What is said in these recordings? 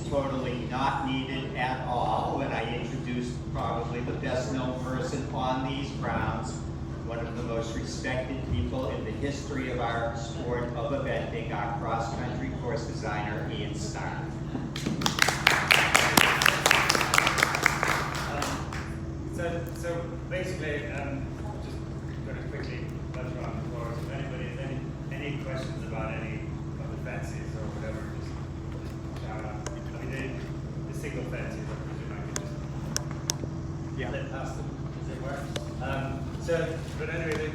totally not needed at all when I introduced probably the best known person on these grounds, one of the most respected people in the history of our sport of eventing, our cross-country course designer, Ian Starr. So basically, just going to quickly touch around the course. If anybody has any questions about any of the fences or whatever, just shout out. I mean, the single fences, I presume I could just let past them as they were. But anyway,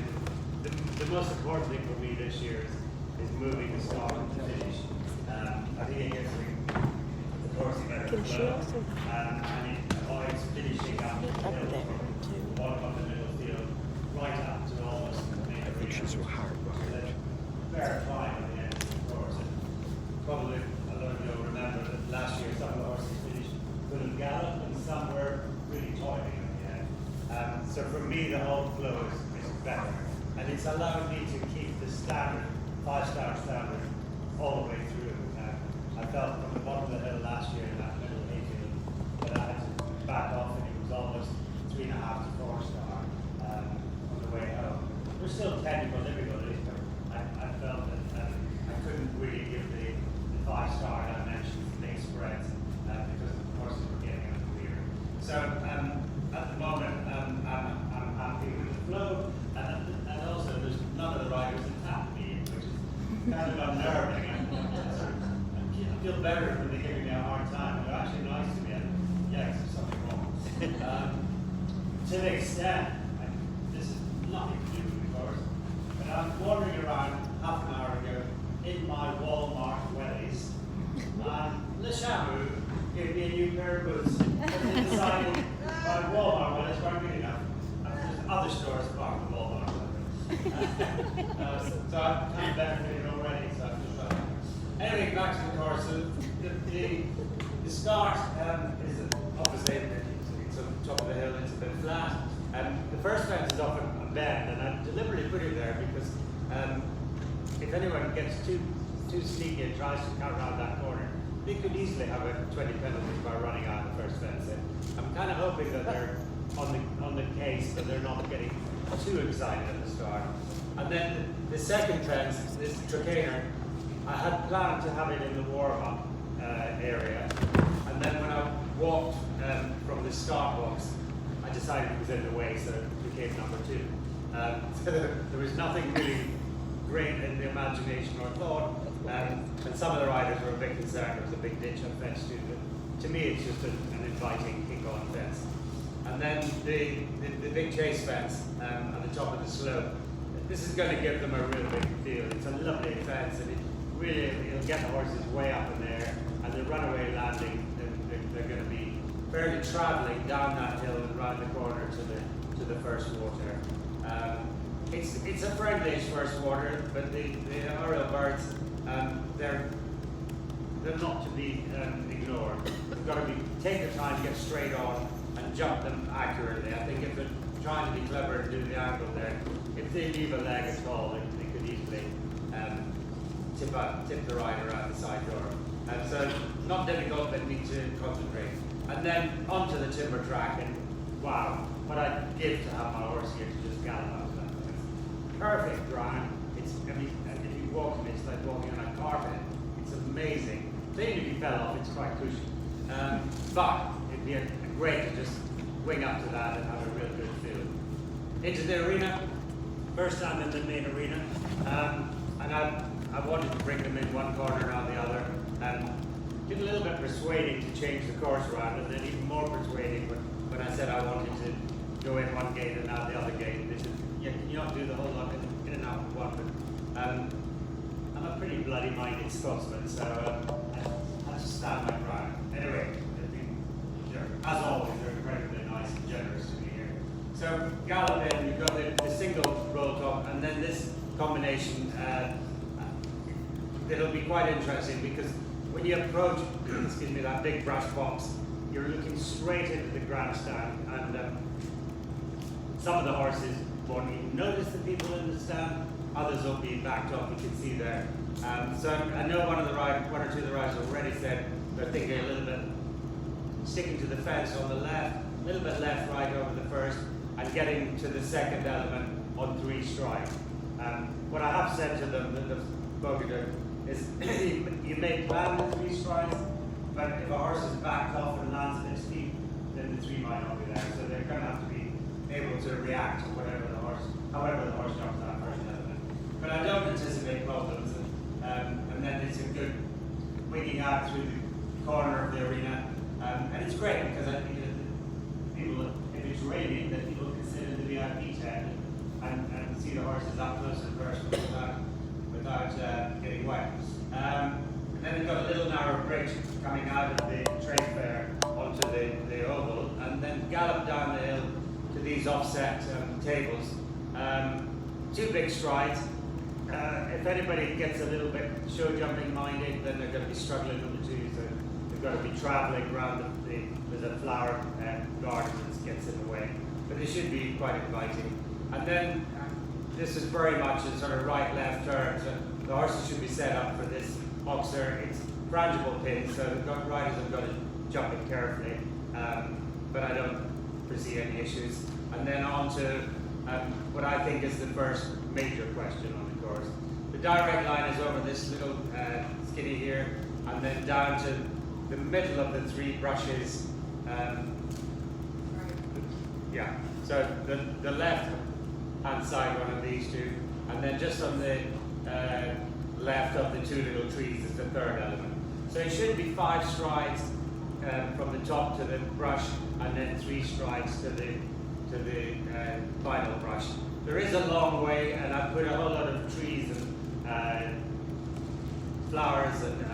the most important thing for me this year is moving the start to finish. I think it gives the course a better flow, and it avoids finishing up the hill from bottom of the middle field right up to almost the main arena. Pictures were hard work. Fair climb at the end of the course. And probably a lot of you will remember that last year some of the horses finished full of gallop and some were really toiling at the end. So for me, the whole flow is better, and it's allowed me to keep the standard, 5-star standard, all the way through. I felt from the bottom of the hill last year in that middle hayfield that I had to back off, and it was almost 3.5 to 4-star on the way home. We're still technical difficulties, but I felt that I couldn't really give the 5-star dimensions big spreads because the horses were getting out of the rear. So at the moment, I'm happy with the flow, and also there's none of the riders attack me, which is kind of unnerving. I feel better when they're giving me a hard time. They're actually nice to me. Yeah, there's something wrong. To the extent, this is nothing to do with the course, but I'm wandering around half an hour ago in my Walmart wellies, and Le Chamu gave me a new pair of boots, and they decided my Walmart wellies weren't good enough. There's other stores apart from Walmart. So I'm kind of benefiting already, so I feel better. Anyway, back to the course. So the start is obviously it's on top of the hill, it's a bit flat. The first fence is often a bend, and I deliberately put it there because if anyone gets too sneaky and tries to cut around that corner, they could easily have a 20 penalties by running out of the first fence. I'm kind of hoping that they're on the case, that they're not getting too excited at the start. And then the second fence, this Trakehner, I had planned to have it in the warm-up area, and then when I walked from the start box, I decided it was in the way, so it became number 2. So there was nothing really great in the imagination or thought, and some of the riders were a bit concerned. There was a big ditch on fence 2, but to me it's just an inviting kick-on fence. And then the big chase fence at the top of the slope. This is going to give them a real big feel. It's a lovely fence, and it'll get the horses way up in there, and the runaway landing, they're going to be barely travelling down that hill and round the corner to the first water. It's a friendly-ish first water, but the Oriel birds, they're not to be ignored. You've got to take your time to get straight on and jump them accurately. I think if they're trying to be clever and do the angle there, if they leave a leg at all, they could easily tip the rider out the side door. So not difficult, but need to concentrate. And then onto the timber track, and wow, what I'd give to have my horse here to just gallop out of that. It's perfect ground. If you walk on it, it's like walking on a carpet. It's amazing. Even if you fell off, it's quite cushy. But it'd be great to just wing up to that and have a real good feel. Into the arena, first time in the main arena, and I wanted to bring them in one corner and out the other, and get a little bit persuading to change the course around, and then even more persuading when I said I wanted to go in one gate and out the other gate. They said, yeah, can you not do the whole lot in and out of one? But I'm a pretty bloody-minded Scotsman, so I have to stand my ground. Anyway, as always, they're incredibly nice and generous to me here. So gallop in, you've got the single roll top, and then this combination. It'll be quite interesting because when you approach, excuse me, that big brush box, you're looking straight into the grandstand, and some of the horses won't even notice the people in the stand. Others will be backed up. You can see there. So I know one or two of the riders already said they're thinking a little bit, sticking to the fence on the left, a little bit left, right over the first, and getting to the second element on 3 stride. What I have said to them, the Bogader, is you may plan the 3 strides, but if a horse is backed off and lands a bit steep, then the 3 might not be there. So they're going to have to be able to react to however the horse jumps that first element. But I don't anticipate problems, and then it's a good winging out through the corner of the arena, and it's great because I think that people, if it's raining, that people can sit in the VIP tent and see the horses up close and personal without getting wet. And then we've got a little narrow bridge coming out of the trade fair onto the oval, and then gallop down the hill to these offset tables. 2 big strides. If anybody gets a little bit show jumping minded, then they're going to be struggling with the 2s. They've got to be travelling around there's a flower garden that gets in the way. But they should be quite inviting. And then this is very much a sort of right-left turn. So the horses should be set up for this boxer. It's frangible pins, so the riders have got to jump it carefully. But I don't foresee any issues. And then on to what I think is the first major question on the course. The direct line is over this little skinny here, and then down to the middle of the 3 brushes. Yeah, so the left hand side one of these 2, and then just on the left of the 2 little trees is the 3rd element. So it should be 5 strides from the top to the brush, and then 3 strides to the final brush. There is a long way, and I've put a whole lot of trees and flowers and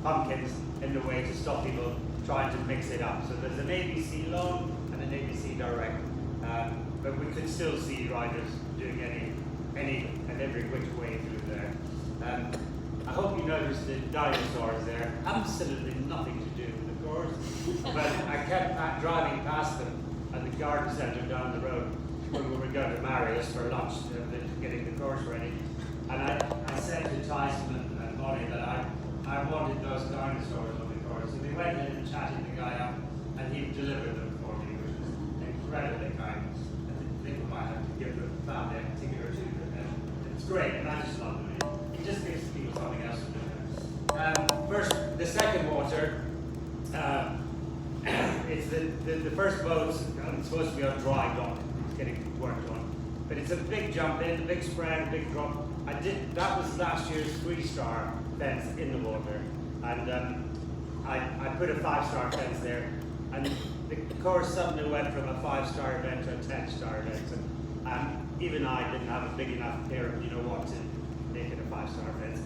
pumpkins in the way to stop people trying to mix it up. So there's an ABC long and an ABC direct, but we could still see riders doing any and every which way through there. I hope you noticed the dinosaurs there. Absolutely nothing to do with the course, but I kept driving past them at the garden centre down the road when we were going to Marius for lunch, getting the course ready. And I said to Tyson and Bonnie that I wanted those dinosaurs on the course. So they went in and chatted the guy up, and he delivered them for me, which was incredibly kind. I think we might have to give the family a ticket or 2. It's great, and I just love it. It just gives people something else to do. The second water, it's the first boat's supposed to be on dry dock. It's getting worked on. But it's a big jump in, big spread, big drop. That was last year's 3-star fence in the water. And I put a 5-star fence there. And the course suddenly went from a 5-star event to a 10-star event. And even I didn't have a big enough pair of you-know-what to make it a 5-star fence.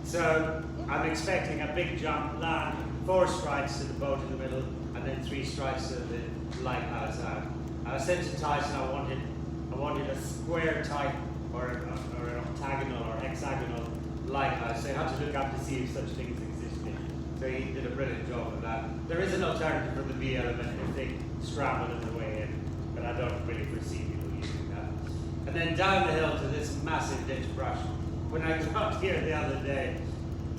So I'm expecting a big jump, land, 4 strides to the boat in the middle, and then 3 strides to the lighthouse out. I said to Tyson I wanted a square type or an octagonal or hexagonal lighthouse. So I had to look up to see if such things existed. So he did a brilliant job of that. There is an alternative for the B element if they scramble in the way in, but I don't really foresee people using that. And then down the hill to this massive ditch brush. When I got here the other day,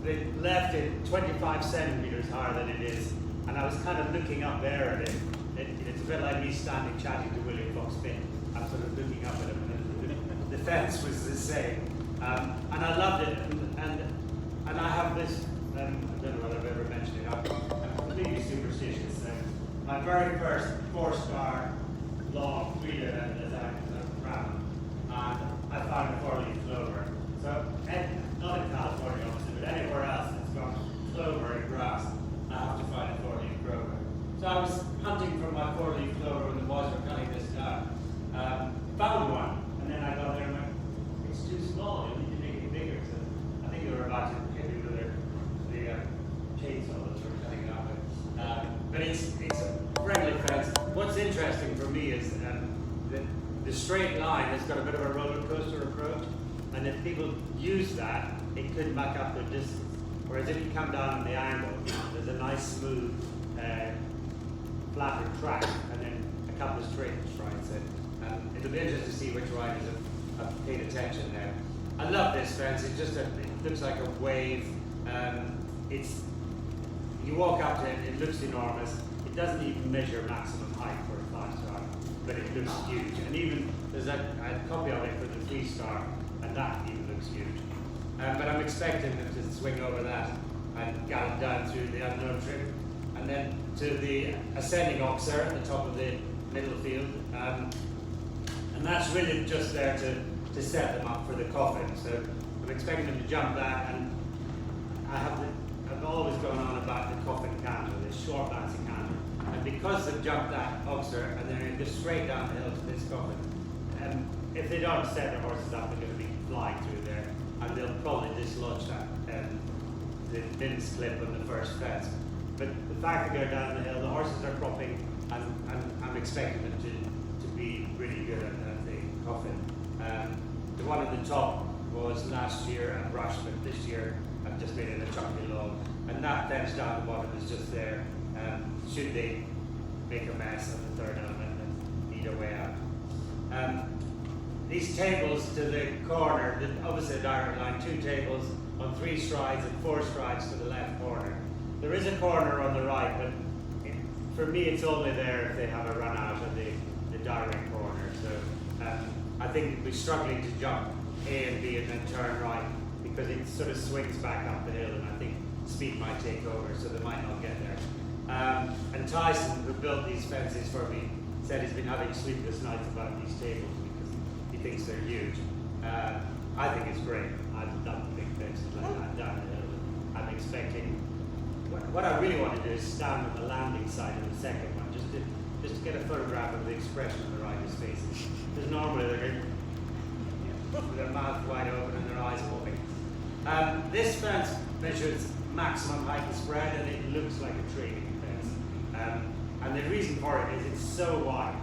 they left it 25 centimeters higher than it is, and I was kind of looking up there at it. It's a bit like me standing chatting to William Fox Pitt. I'm sort of looking up at him, and the fence was the same. And I loved it, and I have this, I don't know whether I've ever mentioned it, I'm completely superstitious. My very first 4-star long 3-year design was a crown, and I found a 4-leaf clover. So, not in California obviously, but anywhere else that's got clover and grass, I have to find a 4-leaf clover. So I was hunting for my 4-leaf clover when the boys were cutting this down. Found one, and then I got there and went, it's too small, you need to make it bigger. So I think they were about to hit me with the chainsaw that they were cutting it out with. But it's a friendly fence. What's interesting for me is the straight line has got a bit of a roller coaster approach, and if people use that, it could muck up their distance. Whereas if you come down on the angle, there's a nice smooth, flatter track, and then a couple of straight strides in. It'll be interesting to see which riders have paid attention there. I love this fence. It looks like a wave. It's you walk up to it, it looks enormous. It doesn't even measure maximum height for a 5-star, but it looks huge. And even there's a copy of it for the 3-star, and that even looks huge. But I'm expecting them to swing over that and gallop down through the unknown trip, and then to the ascending Oxer at the top of the middle field. And that's really just there to set them up for the coffin. So I'm expecting them to jump that, and I've always gone on about the coffin canter, the short bouncing canter. And because they've jumped that Oxer and they're going to go straight down the hill to this coffin, if they don't set their horses up, they're going to be flying through there, and they'll probably dislodge that the Vince clip on the first fence. But the fact they're going down the hill, the horses are propping, and I'm expecting them to be really good at the coffin. The one at the top was last year at Rush, but this year I've just made it a chunky log, and that fence down the bottom is just there. Should they make a mess on the third element and need a way out. These tables to the corner, obviously a direct line, 2 tables on 3 strides and 4 strides to the left corner. There is a corner on the right, but for me it's only there if they have a run out of the direct corner. So I think we're struggling to jump A and B and then turn right, because it sort of swings back up the hill, and I think speed might take over, so they might not get there. And Tyson, who built these fences for me, said he's been having sleepless nights about these tables because he thinks they're huge. I think it's great. I'd love big fences like that down the hill. I'm expecting, what I really want to do is stand on the landing side of the second one, just to get a photograph of the expression of the riders' faces. Because normally they're with their mouth wide open and their eyes popping. This fence measures maximum height and spread, and it looks like a training fence. And the reason for it is it's so wide.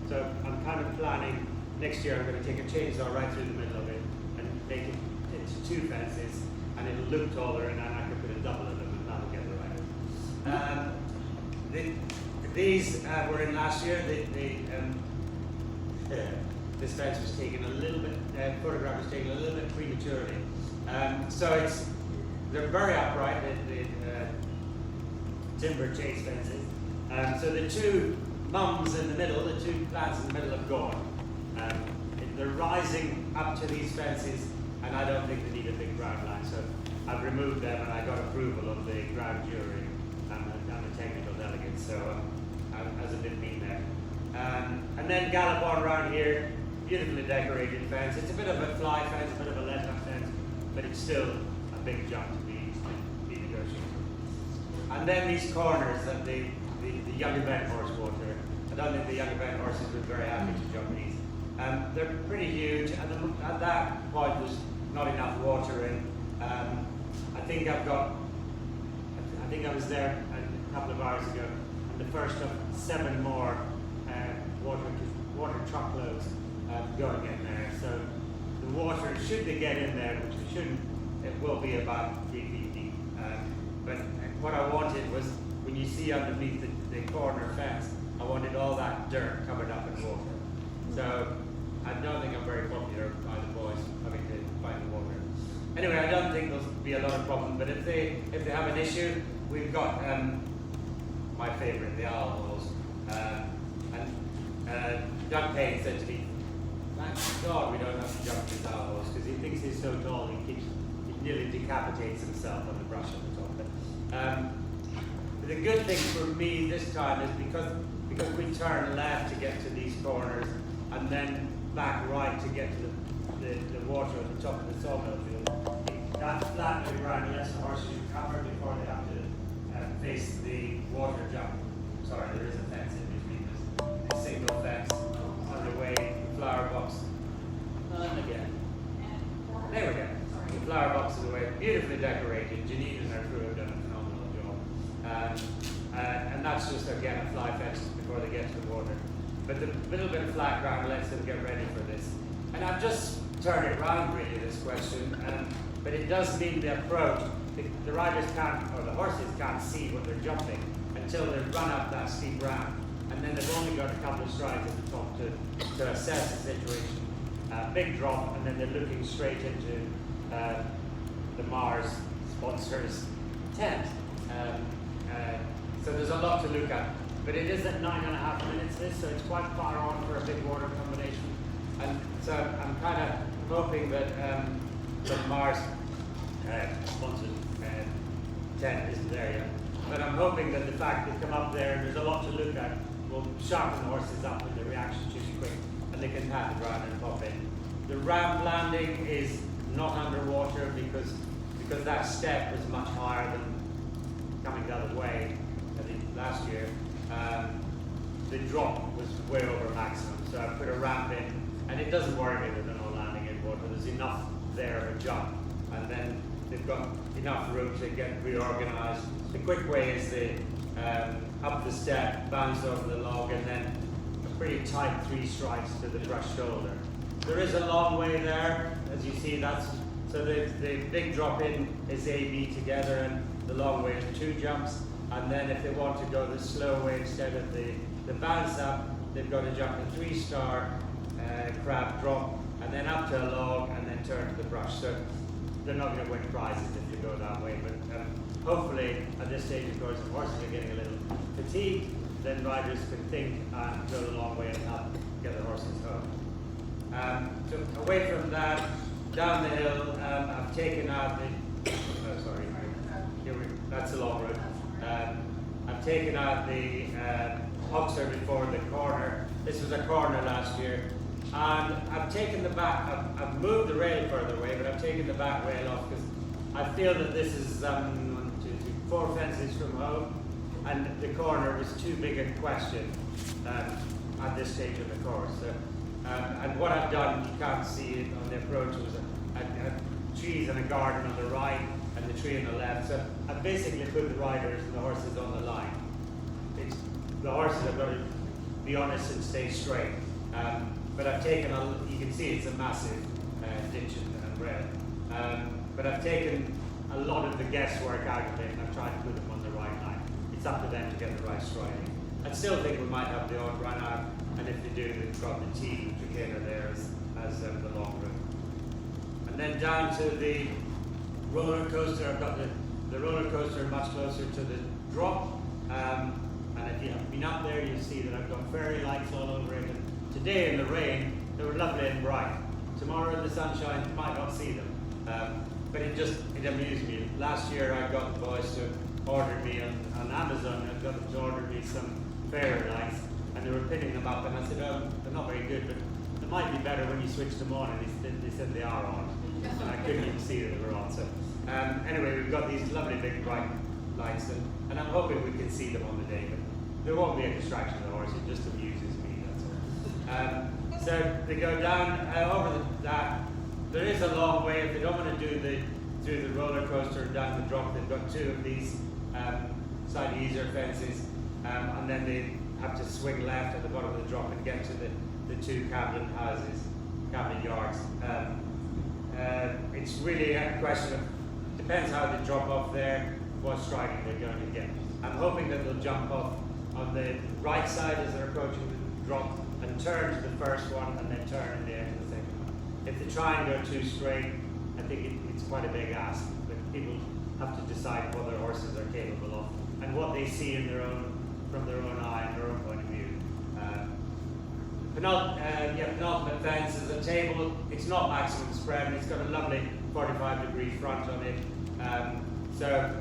So I'm kind of planning, next year I'm going to take a chainsaw right through the middle of it and make it into 2 fences, and it'll look taller, and then I can put a double of them, and that'll get the right. These were in last year. This fence was taken a little bit, photograph was taken a little bit prematurely. So they're very upright, the timber chase fences. So the 2 mums in the middle, the 2 plants in the middle have gone. They're rising up to these fences, and I don't think they need a big ground line. So I've removed them, and I got approval of the ground jury and the technical delegates. So as a bit mean there. And then gallop on around here, beautifully decorated fence. It's a bit of a fly fence, a bit of a let-up fence, but it's still a big jump to be negotiated. And then these corners that the young event horse water. I don't think the young event horses were very happy to jump these. They're pretty huge, and at that point there's not enough water in. I think I was there a couple of hours ago, and the first of 7 more water truckloads going in there. So the water, should they get in there, which they shouldn't, it will be about 3 feet deep. But what I wanted was, when you see underneath the corner fence, I wanted all that dirt covered up in water. So I don't think I'm very popular by the boys having to find the water. Anyway, I don't think there'll be a lot of problem, but if they have an issue, we've got my favourite, the owl holes. And Doug Payne said to me, thank God we don't have to jump these owl holes, because he thinks he's so tall he nearly decapitates himself on the brush at the top. But the good thing for me this time is because we turn left to get to these corners, and then back right to get to the water at the top of the sawmill field. That flat ground lets the horses recover before they have to face the water jump. Sorry, there is a fence in between this. A single fence on the way, flower box. And again. There we go. The flower box is the way, beautifully decorated. Janine and her crew have done a phenomenal job. And that's just, again, a fly fence before they get to the water. But the little bit of flat ground lets them get ready for this. And I've just turned it around, really, this question, but it does mean the approach. The riders can't, or the horses can't see what they're jumping until they run up that steep ramp. And then they've only got a couple of strides at the top to assess the situation. Big drop, and then they're looking straight into the Mars sponsors tent. So there's a lot to look at. But it is at 9.5 minutes this, so it's quite far on for a big water combination. And so I'm kind of hoping that the Mars sponsored tent isn't there yet. But I'm hoping that the fact they come up there and there's a lot to look at will sharpen the horses up and the reaction should be quick and they can pat the ground and pop in. The ramp landing is not underwater because that step was much higher than coming the other way, I think last year. The drop was way over maximum, so I put a ramp in, and it doesn't worry me that they're not landing in water. There's enough there of a jump, and then they've got enough room to get reorganized. The quick way is the up the step, bounce over the log, and then a pretty tight 3 strikes to the brush shoulder. There is a long way there, as you see. So the big drop in is A, B together, and the long way is 2 jumps. And then if they want to go the slow way instead of the bounce up, they've got to jump a 3-star crab drop, and then up to a log, and then turn to the brush. So they're not going to win prizes if you go that way, but hopefully at this stage, of course, if horses are getting a little fatigued, then riders can think and go the long way and help get the horses home. So away from that, down the hill, I've taken out the, that's a long route. I've taken out the Oxer before the corner. This was a corner last year. And I've taken the back, I've moved the rail further away, but I've taken the back rail off because I feel that this is 1, 2, 3, 4 fences from home, and the corner was too big a question at this stage of the course. So, and what I've done, you can't see it on the approach, was a trees and a garden on the right, and the tree on the left. So I basically put the riders and the horses on the line. The horses have got to be honest and stay straight. But I've taken, you can see it's a massive ditch and rail. But I've taken a lot of the guesswork out of it, and I've tried to put them on the right line. It's up to them to get the right striding. I still think we might have the odd run out, and if they do, they've got the T together there as the long route. And then down to the roller coaster. I've got the roller coaster much closer to the drop. And if you have been up there, you'll see that I've got fairy lights all over it. And today in the rain, they were lovely and bright. Tomorrow in the sunshine, you might not see them. But it amused me. Last year, I got the boys to order me on Amazon. I got them to order me some fairy lights, and they were pinning them up. And I said, oh, they're not very good, but they might be better when you switch them on. And they said they are on. And I couldn't even see that they were on. So anyway, we've got these lovely big bright lights, and I'm hoping we can see them on the day, but there won't be a distraction to the horse. It just amuses me, that's all. So they go down over that. There is a long way. If they don't want to do through the roller coaster and down the drop, they've got 2 of these side easer fences, and then they have to swing left at the bottom of the drop and get to the 2 cabinet houses, cabinet yards. It's really a question of, depends how they drop off there, what striding they're going to get. I'm hoping that they'll jump off on the right side as they're approaching the drop and turn to the first one and then turn in the end to the second one. If they try and go too straight, I think it's quite a big ask, but people have to decide what their horses are capable of and what they see from their own eye and their own point of view. Penultimate fence is a table. It's not maximum spread, and it's got a lovely 45-degree front on it. So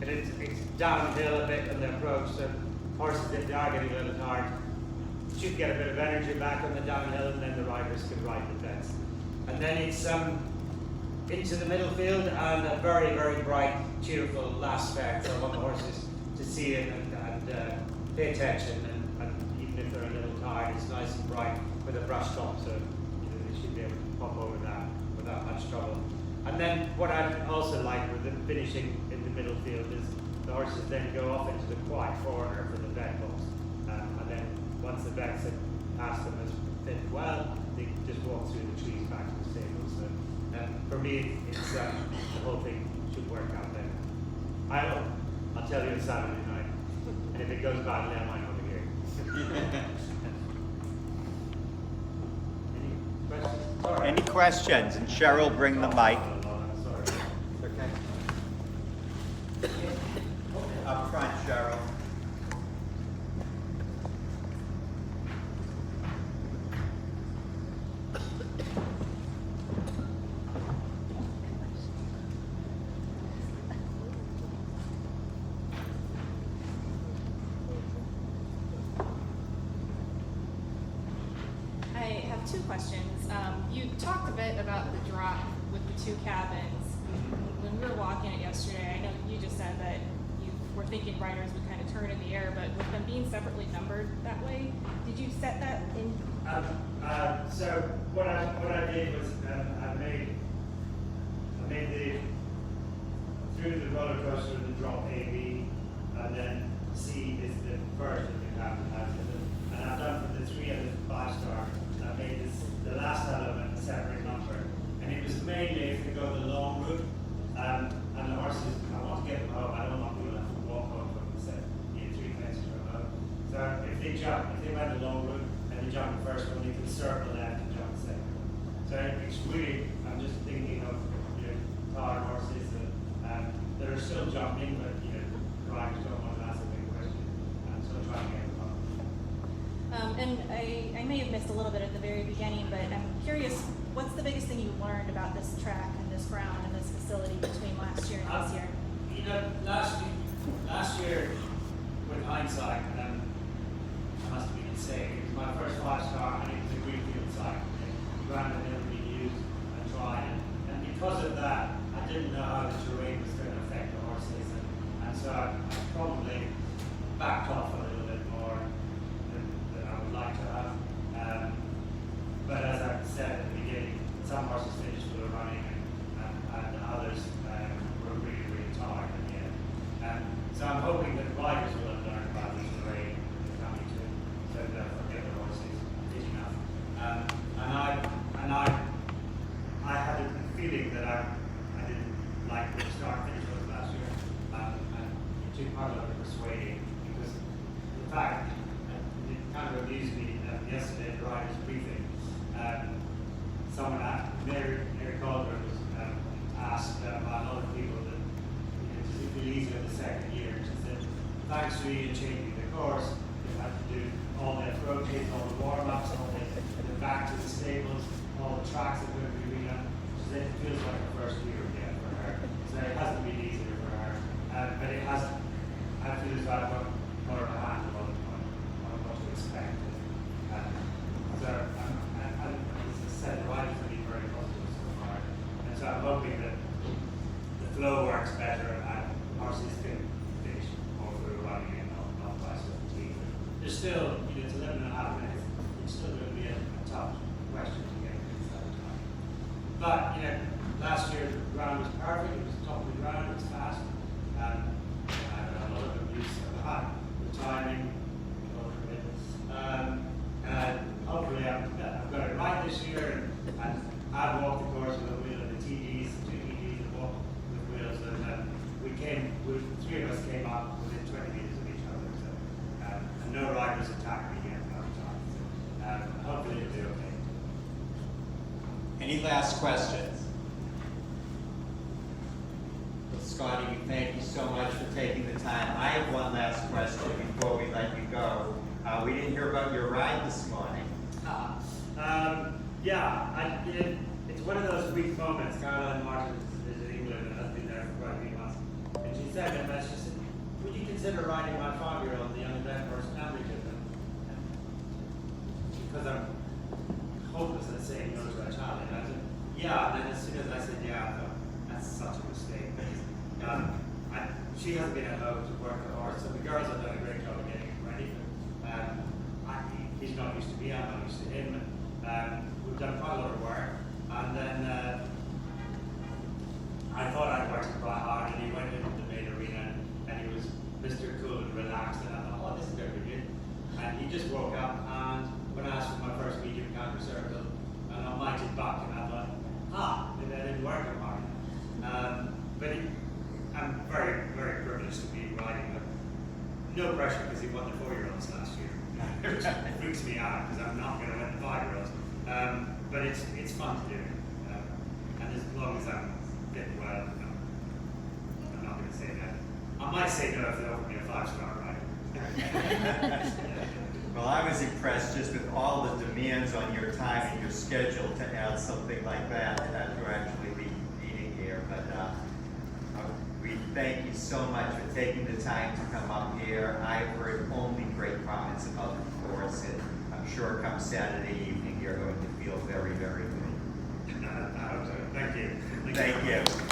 it's downhill a bit on the approach. So horses, if they are getting a little tired, should get a bit of energy back on the downhill, and then the riders can ride the fence. And then it's into the middle field and a very, very bright, cheerful last fence. I want the horses to see it and pay attention. And even if they're a little tired, it's nice and bright with a brush top, so they should be able to pop over that without much trouble. And then what I'd also like with the finishing in the middle field is the horses then go off into the quiet corner for the vet box. And then once the vets have passed them as fit well, they just walk through the trees back to the stable. So for me, it's the whole thing should work out then. I'll tell you on Saturday night. And if it goes badly, I might not be here. Any questions? Sorry. Any questions? And Cheryl, bring the mic. Sorry. Okay. Up front, Cheryl. questions. You talked a bit about the drive with the 2 cabins. When we were walking it yesterday, I know you just said that you were thinking riders would kind of turn in the air, but with them being separately numbered that way, did you set that in? So what I did was I made the through the roller coaster the drop A, B, and then C is the first of the cabin houses. And I've done for the 3 and the 5-star. I made the last element a separate number, and it was mainly if they go the long route. And the horses, I want to get them home. I don't want people to have to walk home from the set. 3 places from home. So if they went the long route and they jump the first one, they can circle left and jump the second one. So it's really, I'm just thinking of tired horses that are still jumping, but riders don't want to ask a big question. I'm still trying to get them home. And I may have missed a little bit at the very beginning, but I'm curious, what's the biggest thing you learned about this track and this ground and this facility between last year and this year? Last year, with hindsight, I must have been insane. It was my first 5-star, and it was a greenfield site. Ground had never been used and tried, and because of that, I didn't know how the terrain was going to affect the horses, and so I probably backed off a little bit more than I would like to have. But as I said at the beginning, some horses finished full of running, and others were really, really tired at the end. So I'm hoping that riders will have learned about the terrain coming to, so that they'll get their horses fit enough. I had a feeling that I didn't like the start finish was last year, and it took quite a lot of persuading, because in fact, it kind of amused me yesterday at the riders briefing. Someone, Mary Calder, was asked by a lot of people that does it feel easier the second year? She said, thanks to Ian changing the course, they had to do all the rotates, all the warm-ups, all the back to the stables, all the tracks that we're going to be redone. She said it feels like her first year again for her. So it hasn't been easier for her, but it has. I feel as though I've got more of a handle on what to expect. So as I said, the riders have been very positive so far, and so I'm hoping that the flow works better and horses can finish more through running and not by 17. There's still, it's 11 and a half minutes. It's still going to be a tough question to get things that time. But last year the ground was perfect. It was top of the ground. It was fast, and I had a lot of abuse of the timing. And hopefully I've got it right this year, and I've walked the course with a wheel and the TDs, 2 TDs, and walked with wheels, and the 3 of us came up within 20 meters of each other, so, and no riders attacked me yet that time, so hopefully it'll be okay. Any last questions? Well, Scotty, thank you so much for taking the time. I have one last question before we let you go. We didn't hear about your ride this morning. It's one of those weak moments. Caroline Martin is in England and has been there for quite a few months. And she said, would you consider riding my 5-year-old, the young deaf person, Amberton? Because I'm hopeless at saying no to a child. And I said, yeah, and then as soon as I said yeah, I thought, that's such a mistake. She hasn't been at home to work the horse, so the girls have done a great job of getting him ready. He's not used to me, I'm not used to him. We've done quite a lot of work, and then I thought I'd worked quite hard, and he went into the main arena, and he was Mr. Cool and relaxed, and I thought, oh, this is going to be good. And he just woke up, and when I asked for my first medium counter circle, and I mighted back, and I thought, maybe I didn't work hard. I'm very, very privileged to be riding him. No pressure, because he won the 4-year-olds last year. It freaks me out because I'm not going to win the 5-year-olds. But it's fun to do. And as long as I'm getting well, I'm not going to say that. I might say no if they offer me a 5-star ride. Well, I was impressed just with all the demands on your time and your schedule to add something like that to actually be meeting here. But we thank you so much for taking the time to come up here. I've heard only great comments about the course, and I'm sure come Saturday evening, you're going to feel very, very good. Thank you. Thank you.